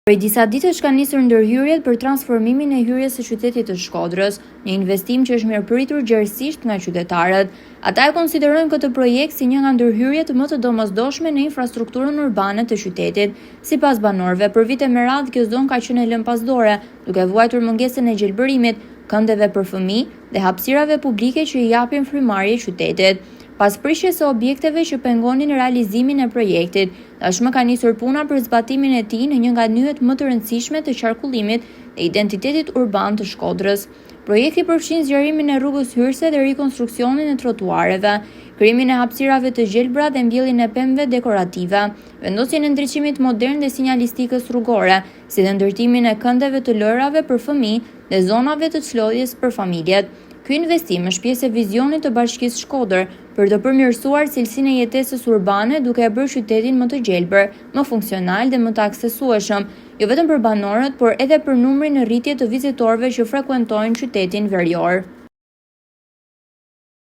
Prej disa ditësh ka nisur ndërhyrjet për transformimin e hyrjes së qytetit të Shkodrës, një investim që është mirëpritur gjerësisht nga qytetarët. Ata e konsiderojnë këtë projekt si një nga ndërhyrjet më të domosdoshme në infrastrukturën urbane të qytetit. Sipas banorëve, për vite me radhë kjo zonë ka qenë e lënë pas dore, duke vuajtur mungesën e gjelbërimit, këndeve për fëmijë dhe hapësirave publike që i japin frymarrje qytetit. Pas prishjes së objekteve që pengonin realizimin e projektit, tashmë ka nisur puna për zbatimin e tij në një nga nyjet më të rëndësishme të qarkullimit dhe identitetit urban të Shkodrës. Projekti përfshin zgjerimin e rrugës hyrëse dhe rikonstruksionin e trotuareve, krijimin e hapësirave të gjelbra dhe mbjelljen e pemëve dekorative, vendosjen e ndriçimit modern dhe sinjalistikës rrugore, si dhe ndërtimin e këndeve të lojrave për fëmijë dhe zonave të çlodhjes për familjet. Ky investim është pjesë e vizionit të Bashkisë Shkodër për të përmirësuar cilësinë e jetesës urbane duke e bërë qytetin më të gjelbër, më funksional dhe më të aksesueshëm, jo vetëm për banorët, por edhe për numrin në rritje të vizitorëve që frekuentojnë qytetin verior.